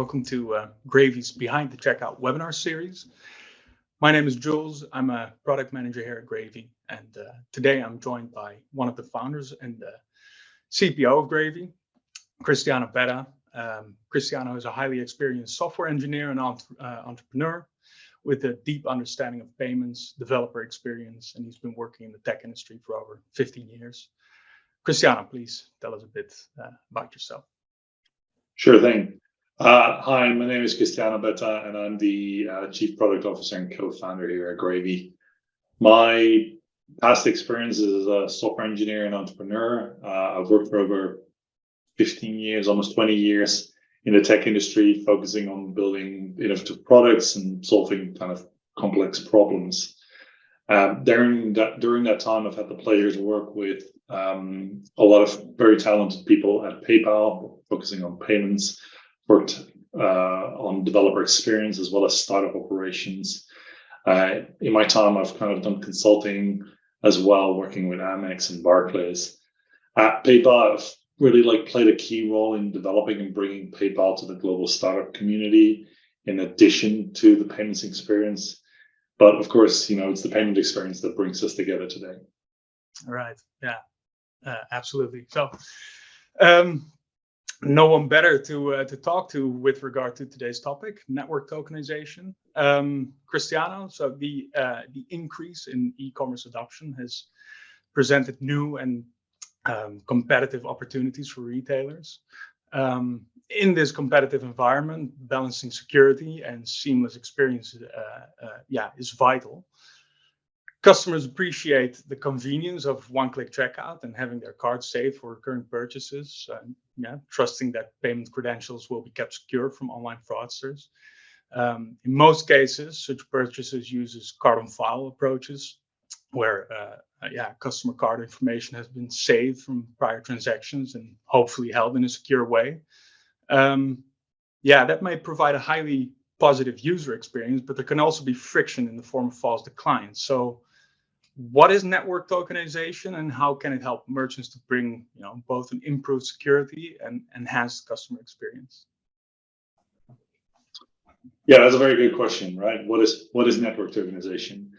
welcome to Gravy's Behind the Checkout webinar series. My name is Jules. I'm a product manager here at Gravy, and today I'm joined by one of the founders and the CPO of Gravy, Cristiano Betta. Cristiano is a highly experienced software engineer and entrepreneur with a deep understanding of payments, developer experience, and he's been working in the tech industry for over 15 years. Cristiano, please tell us a bit about yourself. Sure thing. Hi, my name is Cristiano Betta, and I'm the Chief Product Officer and co-founder here at Gravy. My past experience is as a software engineer and entrepreneur. I've worked for over 15 years, almost 20 years in the tech industry, focusing on building innovative products and solving kind of complex problems. During that time, I've had the pleasure to work with a lot of very talented people at PayPal, focusing on payments, worked on developer experience as well as startup operations. In my time, I've kind of done consulting as well, working with Amex and Barclays. At PayPal, I've really played a key role in developing and bringing PayPal to the global startup community, in addition to the payments experience. But of course, it's the payment experience that brings us together today. All right. Yeah, absolutely. So no one better to talk to with regard to today's topic, network tokenization. Cristiano, so the increase in e-commerce adoption has presented new and competitive opportunities for retailers. In this competitive environment, balancing security and seamless experience is vital. Customers appreciate the convenience of one-click checkout and having their card saved for recurring purchases, trusting that payment credentials will be kept secure from online fraudsters. In most cases, such purchases uses card-on-file approaches, where customer card information has been saved from prior transactions and hopefully held in a secure way. That may provide a highly positive user experience, but there can also be friction in the form of false declines. So what is network tokenization, and how can it help merchants to bring both an improved security and enhanced customer experience? Yeah, that's a very good question, right? What is network tokenization?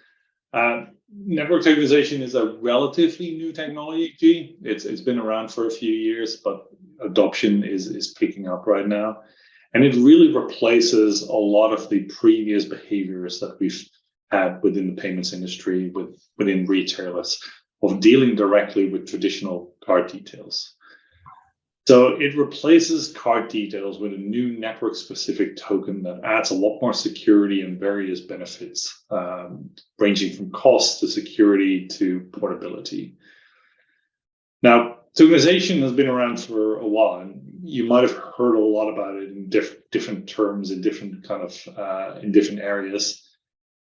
Network tokenization is a relatively new technology. It's been around for a few years, but adoption is picking up right now. And it really replaces a lot of the previous behaviors that we've had within the payments industry, within retailers, of dealing directly with traditional card details. So it replaces card details with a new network-specific token that adds a lot more security and various benefits, ranging from cost to security to portability. Now, tokenization has been around for a while, and you might have heard a lot about it in different terms, in different in different areas.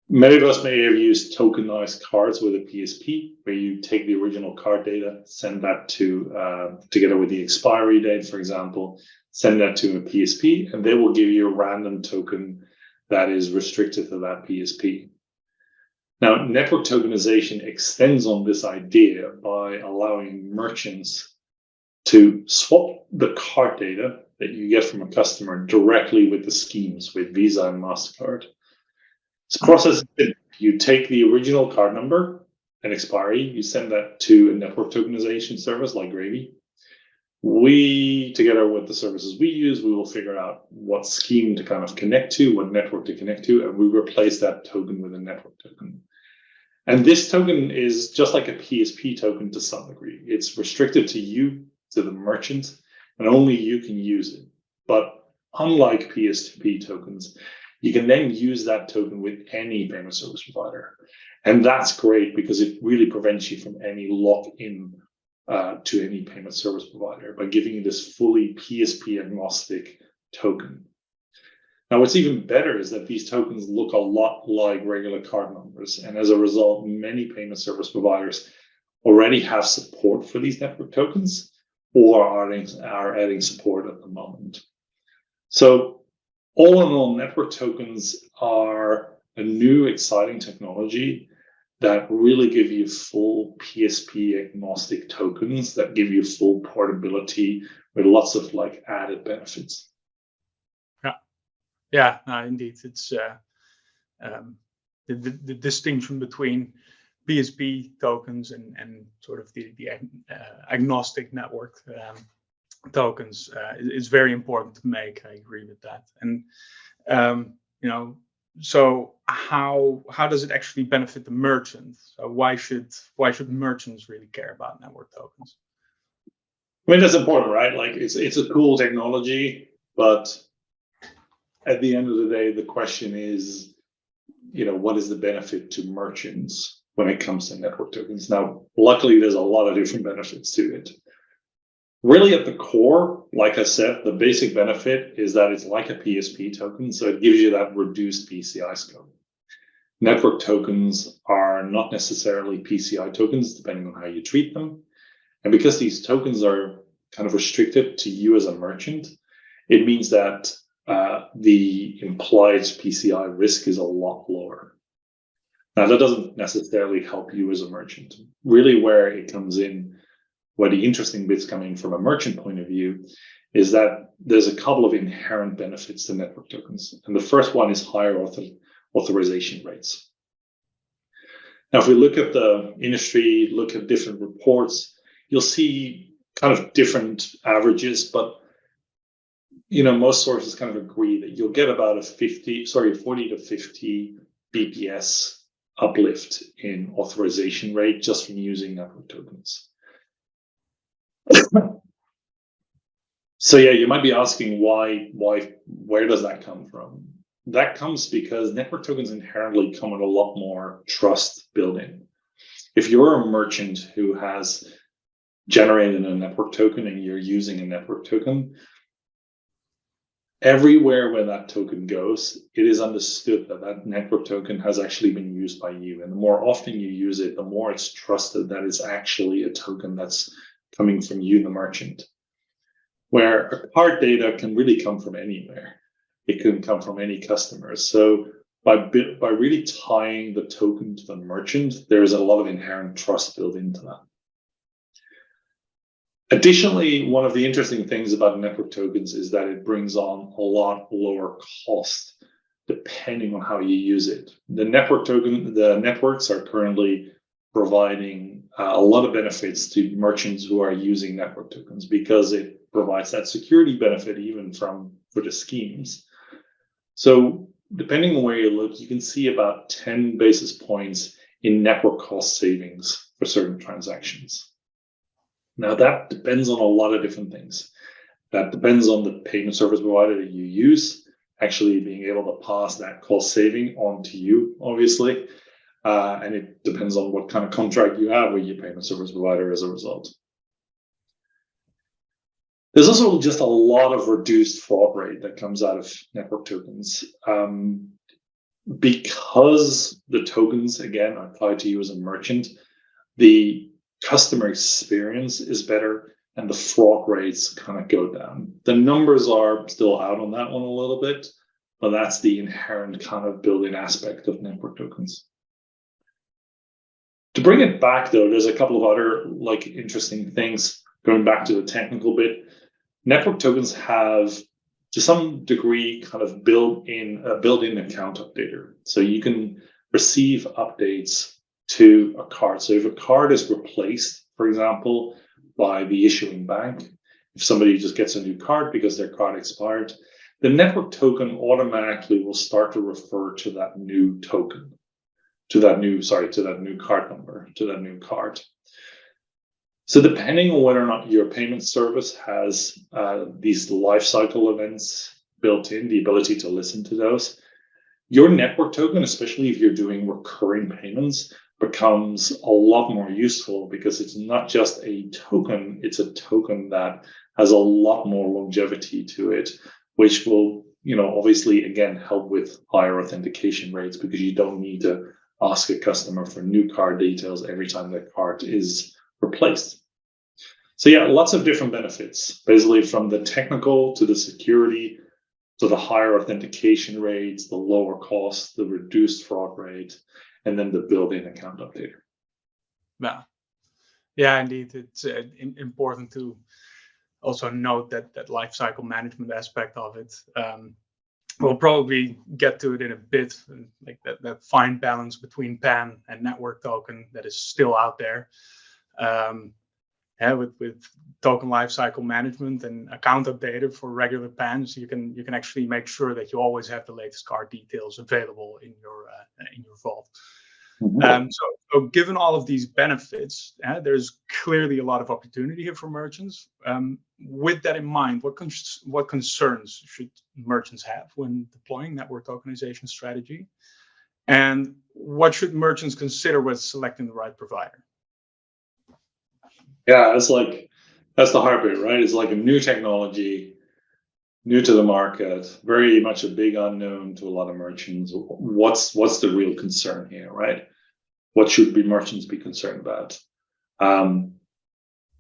Many of us may have used tokenized cards with a PSP, where you take the original card data, send that to, together with the expiry date, for example, send that to a PSP, and they will give you a random token that is restricted to that PSP. Now, network tokenization extends on this idea by allowing merchants to swap the card data that you get from a customer directly with the schemes, with Visa and MasterCard. This process is you take the original card number and expiry, you send that to a network tokenization service like Gravy. We, together with the services we use, we will figure out what scheme to kind of connect to, what network to connect to, and we replace that token with a network token. And this token is just like a PSP token to some degree. It's restricted to you, to the merchant, and only you can use it. But unlike PSP tokens, you can then use that token with any payment service provider. And that's great because it really prevents you from any lock-in to any payment service provider by giving you this fully PSP agnostic token. Now, what's even better is that these tokens look a lot like regular card numbers. And as a result, many payment service providers already have support for these network tokens or are adding support at the moment. So all in all, network tokens are a new, exciting technology that really give you full PSP agnostic tokens that give you full portability with lots of added benefits. Yeah. Yeah, no, indeed, it's the distinction between PSP tokens and sort of the agnostic network tokens is very important to make. I agree with that. And so how does it actually benefit the merchant? So why should merchants really care about network tokens? I mean, that's important, right? Like it's a cool technology, but at the end of the day, the question is, what is the benefit to merchants when it comes to network tokens? Now, luckily, there's a lot of different benefits to it. Really, at the core, like I said, the basic benefit is that it's like a PSP token, so it gives you that reduced PCI scope. Network tokens are not necessarily PCI tokens, depending on how you treat them. And because these tokens are kind of restricted to you as a merchant, it means that the implied PCI risk is a lot lower. Now, that doesn't necessarily help you as a merchant. Really, where it comes in, where the interesting bits coming from a merchant point of view, is that there's a couple of inherent benefits to network tokens. And the first one is higher authorization rates. Now, if we look at the industry, look at different reports, you'll see kind of different averages, but most sources kind of agree that you'll get about a 40 to 50 BPS uplift in authorization rate just from using network tokens. So yeah, you might be asking where does that come from? That comes because network tokens inherently come with a lot more trust built in. If you're a merchant who has generated a network token and you're using a network token, everywhere where that token goes, it is understood that that network token has actually been used by you. And the more often you use it, the more it's trusted that it's actually a token that's coming from you, the merchant. Where a card data can really come from anywhere. It can come from any customer. So by really tying the token to the merchant, there's a lot of inherent trust built into that. Additionally, one of the interesting things about network tokens is that it brings on a lot lower cost depending on how you use it. The networks are currently providing a lot of benefits to merchants who are using network tokens because it provides that security benefit even for the schemes. So depending on where you look, you can see about 10 basis points in network cost savings for certain transactions. Now, that depends on a lot of different things. That depends on the payment service provider that you use, actually being able to pass that cost saving on to you, obviously. And it depends on what kind of contract you have with your payment service provider as a result. There's also just a lot of reduced fraud rate that comes out of network tokens. Because the tokens, again, are tied to you as a merchant, the customer experience is better and the fraud rates kind of go down. The numbers are still out on that one a little bit, but that's the inherent kind of built-in aspect of network tokens. To bring it back, though, there's a couple of other interesting things going back to the technical bit. Network tokens have, to some degree, kind of built-in account updater. So you can receive updates to a card. So if a card is replaced, for example, by the issuing bank, if somebody just gets a new card because their card expired, the network token automatically will start to refer to that new token, to that new card number, to that new card. So depending on whether or not your payment service has these lifecycle events built in, the ability to listen to those, your network token, especially if you're doing recurring payments, becomes a lot more useful because it's not just a token, it's a token that has a lot more longevity to it, which will, obviously, again, help with higher authentication rates because you don't need to ask a customer for new card details every time their card is replaced. So yeah, lots of different benefits, basically from the technical to the security, to the higher authentication rates, the lower cost, the reduced fraud rate, and then the built-in account updater. Yeah, indeed. It's important to also note that lifecycle management aspect of it. we'll probably get to it in a bit, like that fine balance between PAN and network token that is still out there. With token lifecycle management and account updater for regular PANs, you can actually make sure that you always have the latest card details available in your vault. So given all of these benefits, there's clearly a lot of opportunity here for merchants. With that in mind, what concerns should merchants have when deploying network tokenization strategy? And what should merchants consider when selecting the right provider? Yeah, that's the hard bit, right? It's like a new technology, new to the market, very much a big unknown to a lot of merchants. What's the real concern here, right? What should merchants be concerned about?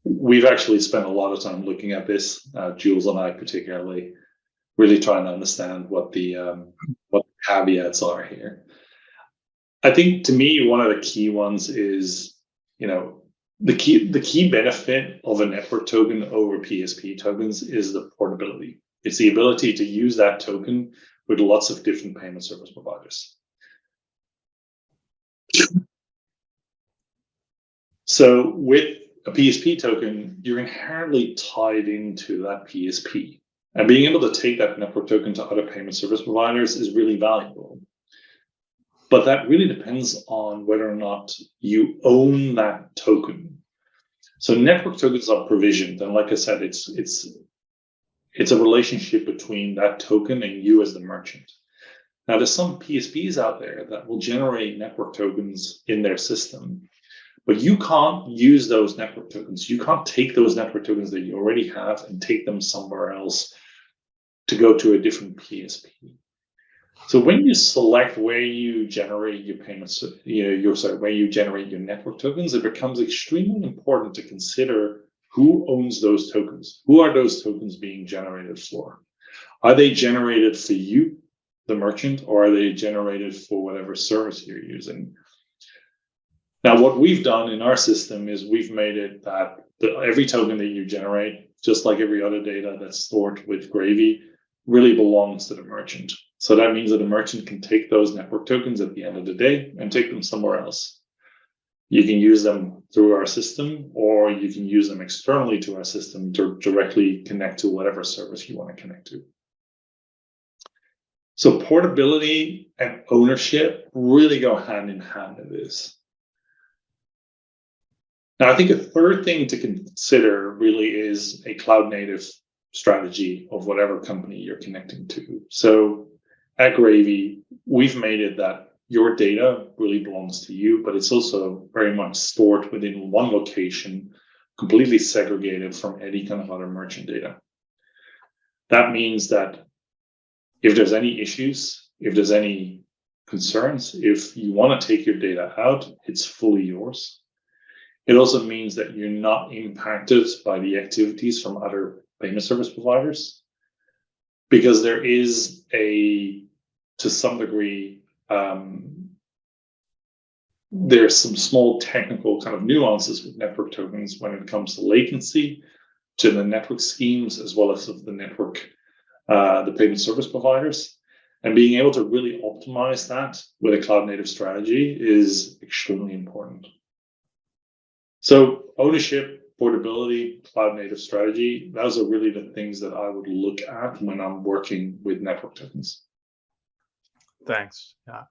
We've actually spent a lot of time looking at this, Jules and I particularly, really trying to understand what the caveats are here. I think to me, one of the key ones is, the key benefit of a network token over PSP tokens is the portability. It's the ability to use that token with lots of different payment service providers. So with a PSP token, you're inherently tied into that PSP. And being able to take that network token to other payment service providers is really valuable. But that really depends on whether or not you own that token. So network tokens are provisioned, and like I said, it's a relationship between that token and you as the merchant. Now, there's some PSPs out there that will generate network tokens in their system, but you can't use those network tokens. You can't take those network tokens that you already have and take them somewhere else to go to a different PSP. So when you select where you generate your payments, where you generate your network tokens, it becomes extremely important to consider who owns those tokens. Who are those tokens being generated for? Are they generated for you, the merchant, or are they generated for whatever service you're using? Now, what we've done in our system is we've made it that every token that you generate, just like every other data that's stored with Gravy, really belongs to the merchant. So that means that a merchant can take those network tokens at the end of the day and take them somewhere else. You can use them through our system, or you can use them externally to our system to directly connect to whatever service you want to connect to. So portability and ownership really go hand in hand in this. Now, I think a third thing to consider really is a cloud native strategy of whatever company you're connecting to. So at Gravy, we've made it that your data really belongs to you, but it's also very much stored within one location, completely segregated from any kind of other merchant data. That means that if there's any issues, if there's any concerns, if you want to take your data out, it's fully yours. It also means that you're not impacted by the activities from other payment service providers, because there is to some degree, there's some small technical kind of nuances with network tokens when it comes to latency, to the network schemes, as well as of the network, the payment service providers. And being able to really optimize that with a cloud native strategy is extremely important. So ownership, portability, cloud native strategy, those are really the things that I would look at when I'm working with network tokens. Thanks. Yeah.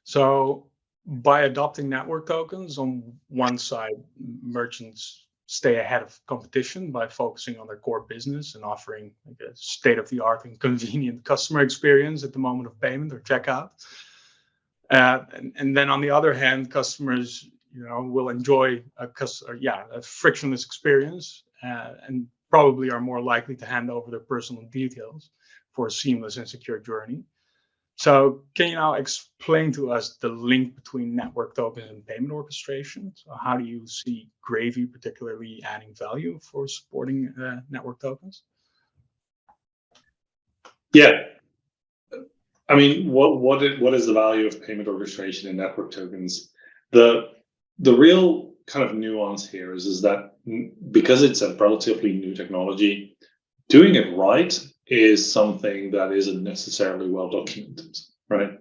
So by adopting network tokens, on one side, merchants stay ahead of competition by focusing on their core business and offering like a state-of-the-art and convenient customer experience at the moment of payment or checkout. And then on the other hand, customers will enjoy a frictionless experience and probably are more likely to hand over their personal details for a seamless and secure journey. So can you now explain to us the link between network tokens and payment orchestration? So how do you see Gravy particularly adding value for supporting network tokens? Yeah. I mean, what is the value of payment orchestration in network tokens? The real kind of nuance here is that because it's a relatively new technology, doing it right is something that isn't necessarily well documented, right?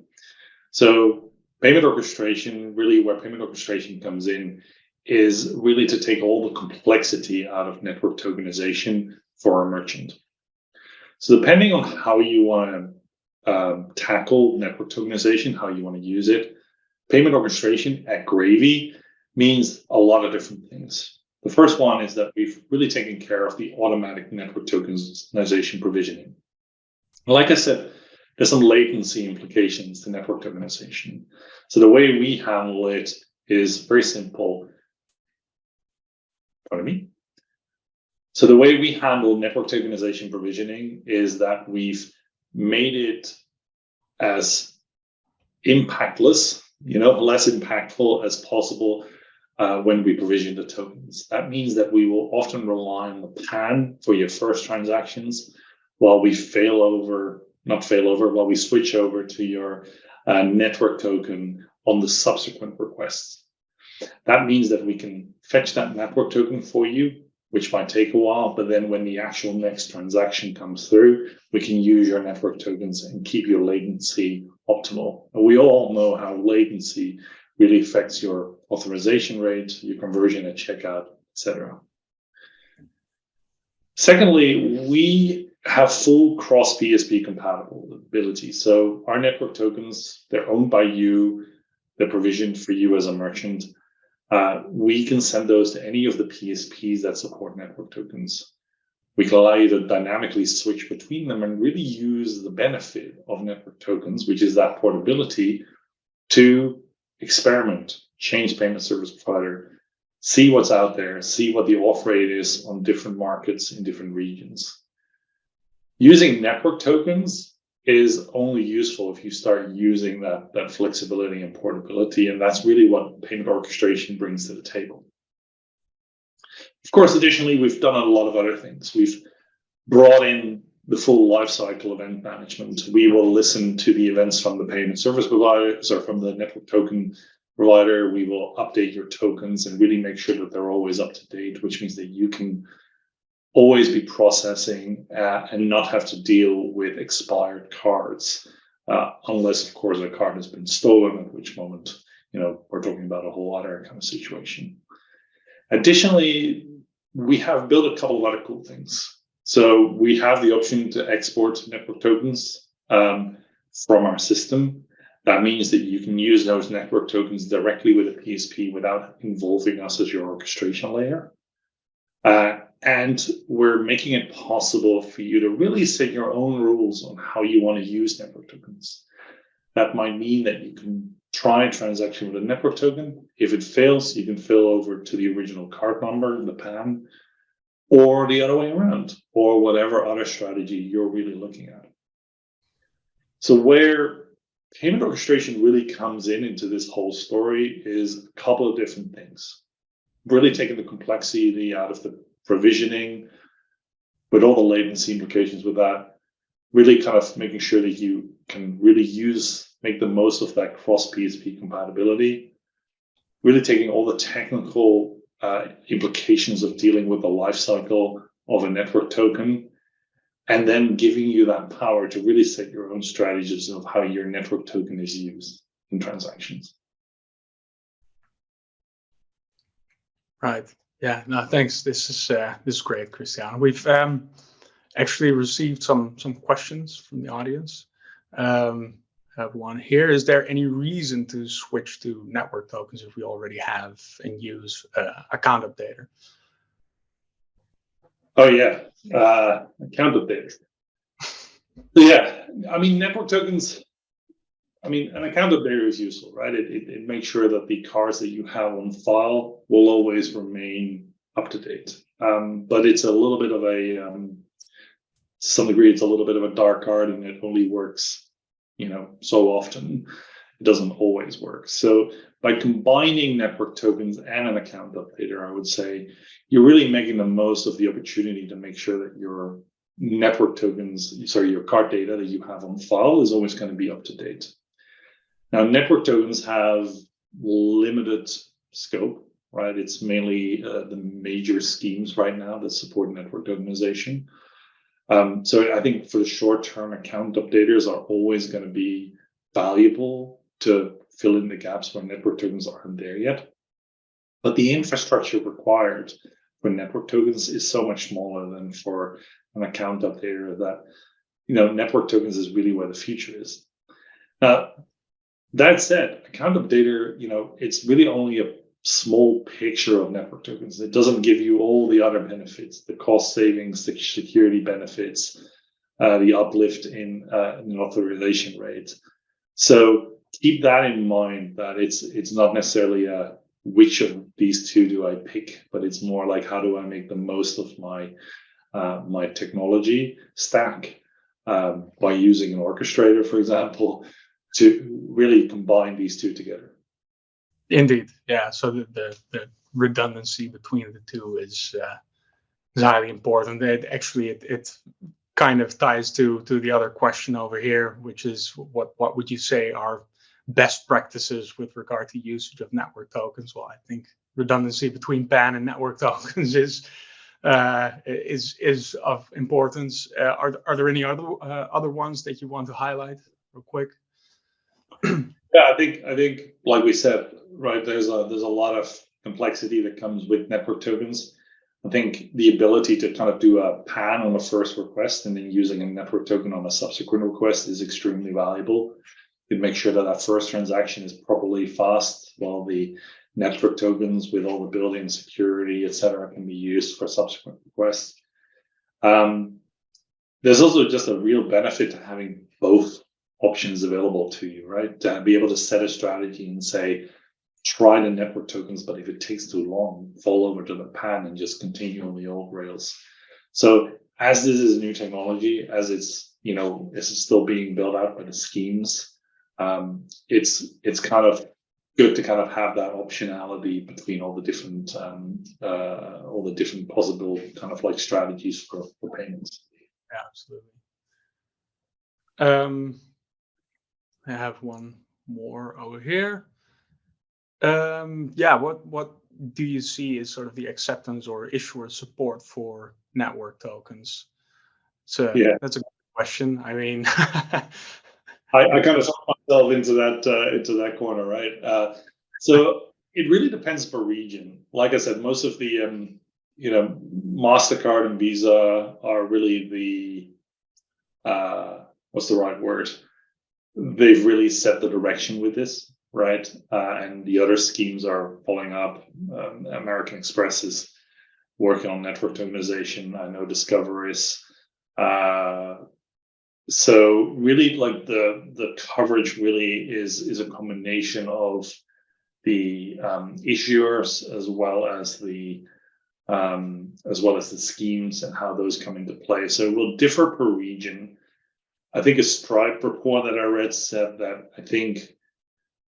So payment orchestration, really where payment orchestration comes in, is really to take all the complexity out of network tokenization for a merchant. So depending on how you want to tackle network tokenization, how you want to use it, payment orchestration at Gravy means a lot of different things. The first one is that we've really taken care of the automatic network tokenization provisioning. Like I said, there's some latency implications to network tokenization. So the way we handle it is very simple. Pardon me? So the way we handle network tokenization provisioning is that we've made it as impactless, less impactful as possible when we provision the tokens. That means that we will often rely on the PAN for your first transactions while we while we switch over to your network token on the subsequent requests. That means that we can fetch that network token for you, which might take a while, but then when the actual next transaction comes through, we can use your network tokens and keep your latency optimal. And we all know how latency really affects your authorization rate, your conversion at checkout, etc. Secondly, we have full cross PSP compatibility. So our network tokens, they're owned by you, they're provisioned for you as a merchant. We can send those to any of the PSPs that support network tokens. We can allow you to dynamically switch between them and really use the benefit of network tokens, which is that portability, to experiment, change payment service provider, see what's out there, see what the auth rate is on different markets in different regions. Using network tokens is only useful if you start using that flexibility and portability, and that's really what payment orchestration brings to the table. Of course, additionally, we've done a lot of other things. We've brought in the full lifecycle event management. We will listen to the events from the payment service provider, from the network token provider. We will update your tokens and really make sure that they're always up to date, which means that you can always be processing and not have to deal with expired cards, unless, of course, a card has been stolen, at which moment, we're talking about a whole other kind of situation. Additionally, we have built a couple of other cool things. So we have the option to export network tokens from our system. That means that you can use those network tokens directly with a PSP without involving us as your orchestration layer. And we're making it possible for you to really set your own rules on how you want to use network tokens. That might mean that you can try a transaction with a network token. If it fails, you can fill over to the original card number, the PAN, or the other way around, or whatever other strategy you're really looking at. So where payment orchestration really comes into this whole story is a couple of different things. Really taking the complexity out of the provisioning, with all the latency implications with that, really kind of making sure that you can really make the most of that cross PSP compatibility, really taking all the technical implications of dealing with the lifecycle of a network token, and then giving you that power to really set your own strategies of how your network token is used in transactions. Right. Yeah. No, thanks. This is great, Cristiano. We've actually received some questions from the audience. I have one here. Is there any reason to switch to network tokens if we already have and use account updater? Oh yeah, account updater. Yeah, I mean network tokens. I mean, an account updater is useful, right? It makes sure that the cards that you have on file will always remain up to date. But it's a little bit of a, to some degree, it's a little bit of a dark art, and it only works, so often. It doesn't always work. So by combining network tokens and an account updater, I would say you're really making the most of the opportunity to make sure that your network tokens, your card data that you have on file is always going to be up to date. Now, network tokens have limited scope, right? It's mainly the major schemes right now that support network tokenization. So I think for the short term, account updaters are always going to be valuable to fill in the gaps where network tokens aren't there yet. But the infrastructure required for network tokens is so much smaller than for an account updater that, network tokens is really where the future is. That said, account updater, it's really only a small picture of network tokens. It doesn't give you all the other benefits, the cost savings, the security benefits, the uplift in an authorization rate. So keep that in mind, that it's not necessarily a which of these two do I pick, but it's more like how do I make the most of my my technology stack by using an orchestrator, for example, to really combine these two together. Indeed, yeah. So the redundancy between the two is highly important. It kind of ties to the other question over here, which is what would you say are best practices with regard to usage of network tokens? Well, I think redundancy between PAN and network tokens is of importance. Are there any other ones that you want to highlight real quick? Yeah, I think like we said, right, there's a lot of complexity that comes with network tokens. I think the ability to kind of do a PAN on the first request and then using a network token on a subsequent request is extremely valuable. You make sure that first transaction is properly fast, while the network tokens with all the built-in security, etc., can be used for subsequent requests. There's also just a real benefit to having both options available to you, right? To be able to set a strategy and say, try the network tokens, but if it takes too long, fall over to the PAN and just continue on the old rails. So as this is new technology, as it's still being built out by the schemes, it's kind of good to kind of have that optionality between all the different possible kind of like strategies for payments. Yeah, absolutely. I have one more over here. Yeah, what do you see as sort of the acceptance or issuer support for network tokens? So yeah, that's a good question. I mean, I kind of throw myself into that corner, right? So it really depends per region. Like I said, most of the MasterCard and Visa are really the what's the right word? They've really set the direction with this, right? And the other schemes are following up. American Express is working on network tokenization. I know Discover is. So really, like the coverage really is a combination of the issuers as well as the schemes and how those come into play. So it will differ per region. I think a Stripe report that I read said that I think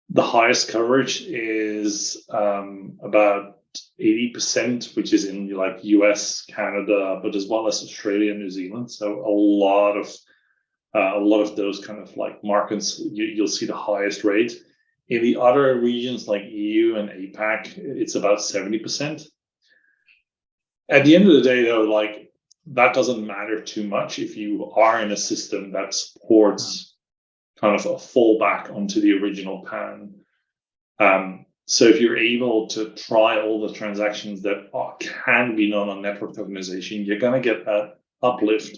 the highest coverage is about 80%, which is in like US, Canada, but as well as Australia and New Zealand. So a lot of those kind of like markets, you'll see the highest rate. In the other regions like EU and APAC, it's about 70%. At the end of the day, though, like that doesn't matter too much if you are in a system that supports kind of a fallback onto the original PAN. So if you're able to try all the transactions that can be done on network tokenization, you're going to get that uplift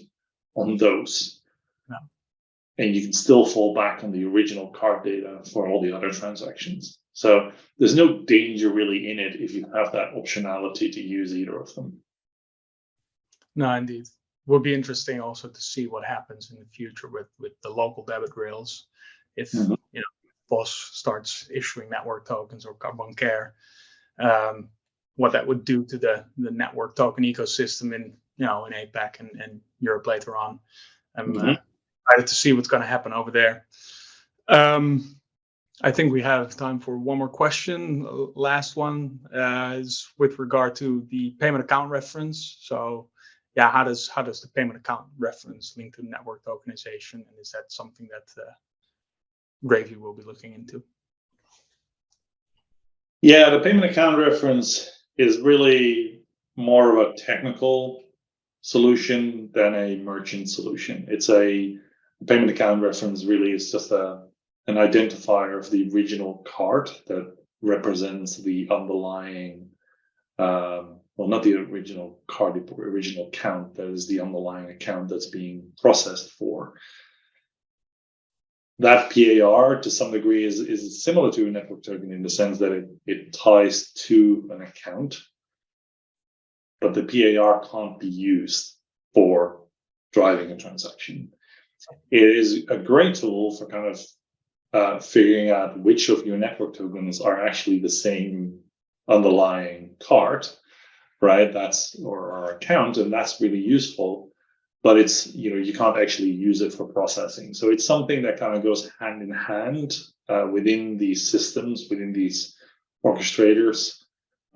on those. Yeah. And you can still fall back on the original card data for all the other transactions. So there's no danger really in it if you have that optionality to use either of them. No, indeed. Would be interesting also to see what happens in the future with the local debit rails. If BOS starts issuing network tokens or Carbon Care, what that would do to the network token ecosystem in APAC and Europe later on. I'm excited to see what's going to happen over there. I think we have time for one more question. Last one is with regard to the payment account reference. So yeah, how does the payment account reference link to network tokenization, and is that something that Gravy will be looking into? Yeah, the payment account reference is really more of a technical solution than a merchant solution. It's a payment account reference really is just an identifier of the original card that represents the underlying, well, not the original card, the original account that is the underlying account that's being processed for. That PAR to some degree is similar to a network token in the sense that it ties to an account, but the PAR can't be used for driving a transaction. It is a great tool for kind of figuring out which of your network tokens are actually the same underlying card, right? Or account, and that's really useful. But it's, you can't actually use it for processing. So it's something that kind of goes hand in hand within these systems, within these orchestrators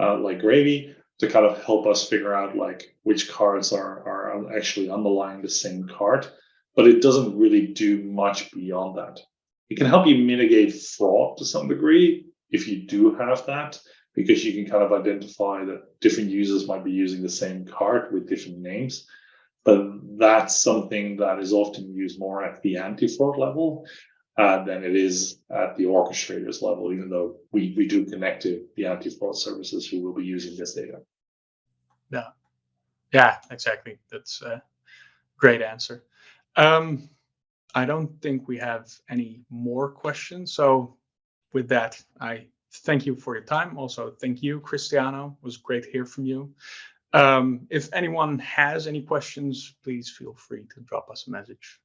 like Gravy, to kind of help us figure out like which cards are actually underlying the same card. But it doesn't really do much beyond that. It can help you mitigate fraud to some degree if you do have that, because you can kind of identify that different users might be using the same card with different names. But that's something that is often used more at the anti-fraud level than it is at the orchestrators level, even though we do connect to the anti-fraud services who will be using this data. Yeah, exactly. That's a great answer. I don't think we have any more questions. So with that, I thank you for your time. Also, thank you, Cristiano. It was great to hear from you. If anyone has any questions, please feel free to drop us a message.